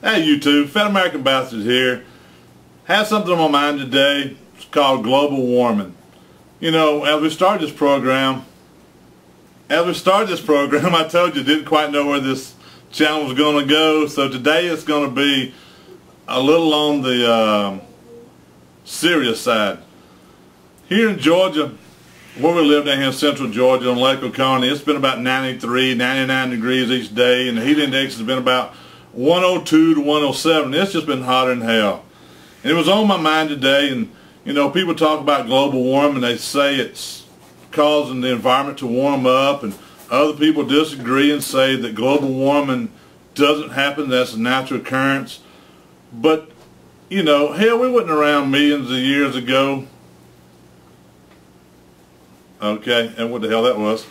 Hey YouTube, Fat American Bastard here. Have something on my mind today. It's called global warming. You know, as we start this program, I told you didn't quite know where this channel was going to go. So today it's going to be a little on the serious side. Here in Georgia, where we live down here in central Georgia on Lake Oconee, it's been about 93, 99 degrees each day, and the heat index has been about 102 to 107. It's just been hotter than hell. And it was on my mind today, and you know, people talk about global warming. They say it's causing the environment to warm up, and other people disagree and say that global warming doesn't happen, that's a natural occurrence. But, you know, hell, we wasn't around millions of years ago. Okay, and what the hell that was.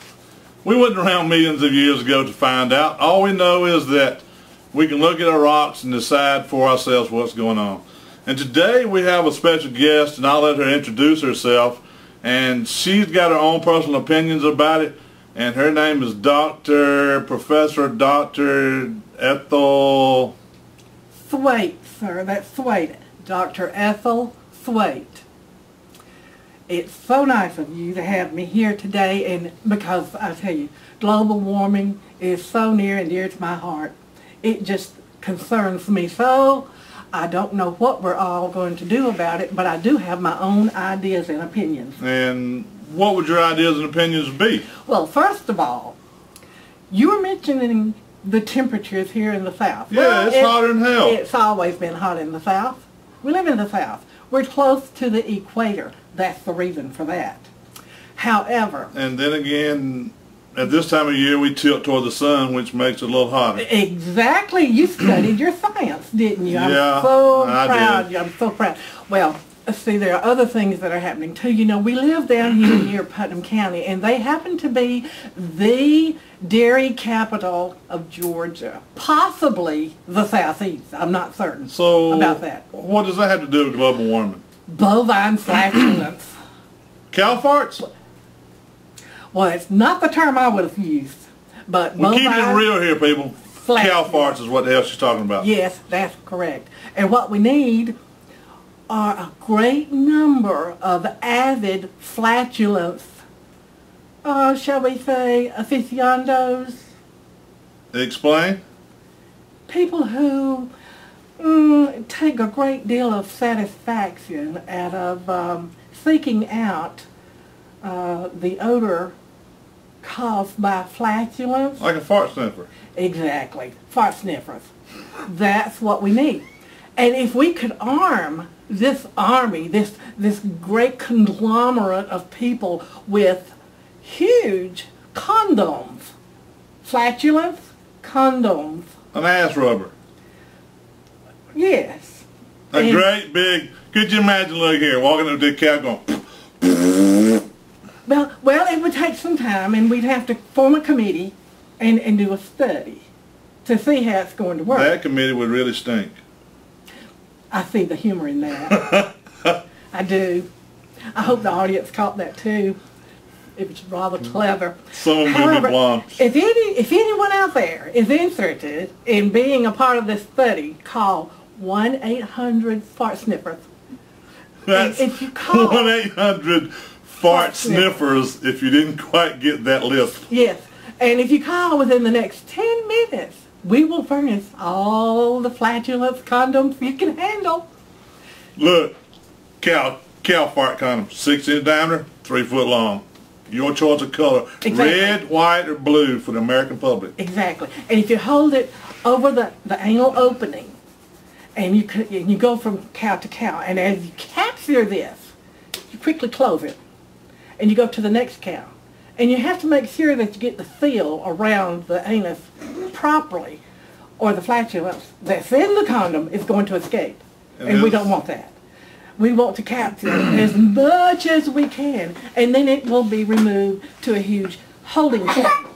We wasn't around millions of years ago to find out. All we know is that we can look at our rocks and decide for ourselves what's going on. And today we have a special guest, and I'll let her introduce herself. And she's got her own personal opinions about it. And her name is Professor Ethel Thwaite, sir. That's Thwaite. Dr. Ethel Thwaite. It's so nice of you to have me here today, and because I tell you, global warming is so near and dear to my heart. It just concerns me so. I don't know what we're all going to do about it, but I do have my own ideas and opinions. And what would your ideas and opinions be? Well, first of all, you were mentioning the temperatures here in the South. Yeah, well, it's hotter than hell. It's always been hot in the South. We live in the South. We're close to the equator. That's the reason for that. However... And then again, at this time of year, we tilt toward the sun, which makes it a little hotter. Exactly. You studied your science, didn't you? Yeah, I'm so I proud. did. I'm so proud. Well, see, there are other things that are happening too. You know, we live down here near Putnam County, and they happen to be the dairy capital of Georgia. Possibly the Southeast. I'm not certain about that. What does that have to do with global warming? Bovine flatulence. Cow farts? Well, it's not the term I would have used, but we're keeping it real here, people. Cow farts is what the hell she's talking about. Yes, that's correct. And what we need are a great number of avid flatulence, shall we say, aficionados. Explain. People who take a great deal of satisfaction out of seeking out the odor caused by flatulence. Like a fart sniffer. Exactly. Fart sniffers. That's what we need. And if we could arm this army, this great conglomerate of people with huge condoms, flatulence, condoms. An ass rubber. Yes. A great big, could you imagine, look here, walking up to the cow going, well, it would take some time, and we'd have to form a committee and do a study to see how it's going to work. That committee would really stink. I see the humor in that. I do. I hope the audience caught that too. It was rather clever. Some of them will be blonde. If anyone out there is interested in being a part of this study, call 1-800-FART-SNIFFERS. That's 1-800-FART-SNIFFERS if you didn't quite get that list. Yes. And if you call within the next 10 minutes, we will furnish all the flatulence condoms you can handle. Look, cow fart condom, 6-inch diameter, 3 foot long. Your choice of color, exactly. Red, white, or blue for the American public. Exactly. And if you hold it over the anal opening, and you go from cow to cow, and as you capture this, you quickly close it, and you go to the next cow. And you have to make sure that you get the seal around the anus properly, or the flatulence that's in the condom is going to escape. And we don't want that. We want to capture as much as we can, and then it will be removed to a huge holding tank.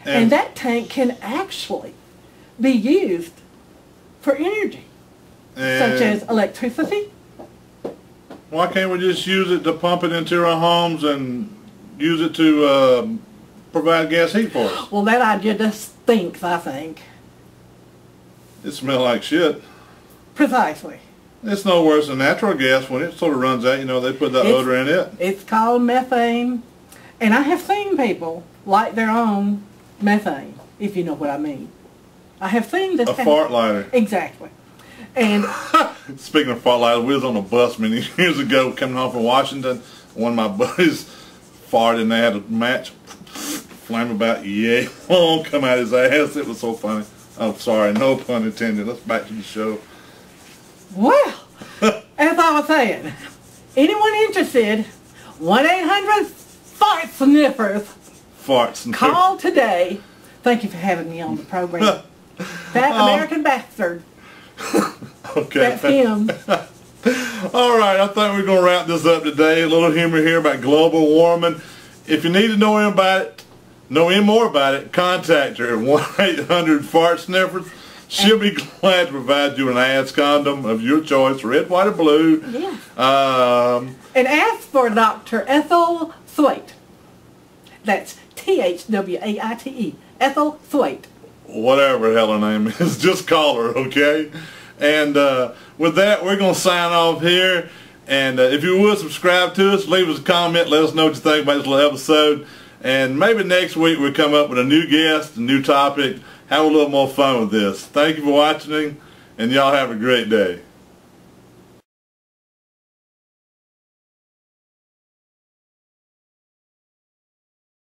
And that tank can actually be used for energy, such as electricity. Why can't we just use it to pump it into our homes and use it to provide gas heat for us? Well, that idea just stinks, I think. It smells like shit. Precisely. It's no worse than natural gas. When it sort of runs out, you know, they put that odor in it. It's called methane. And I have seen people light their own methane, if you know what I mean. I have seen this. A fart lighter. Exactly. And speaking of fart lighter, we was on a bus many years ago coming home from Washington. One of my buddies farted and they had a match flame about yay long come out his ass. It was so funny. I'm sorry, no pun intended. Let's back to the show. Well, as I was saying, anyone interested, 1-800-FART-SNIFFERS. Fart sniffers. Call today. Thank you for having me on the program. That American bastard. Okay. That's him. All right, I think we're going to wrap this up today. A little humor here about global warming. If you need to know any more about it, contact her at 1-800-FART-SNIFFERS. She'll be glad to provide you an ass condom of your choice, red, white, or blue. Yeah. And ask for Dr. Ethel Thwaite. That's Thwaite. Ethel Thwaite. Whatever the hell her name is, just call her, okay? And with that, we're going to sign off here. And if you would, subscribe to us, leave us a comment, let us know what you think about this little episode. And maybe next week we'll come up with a new guest, a new topic, have a little more fun with this. Thank you for watching, and y'all have a great day.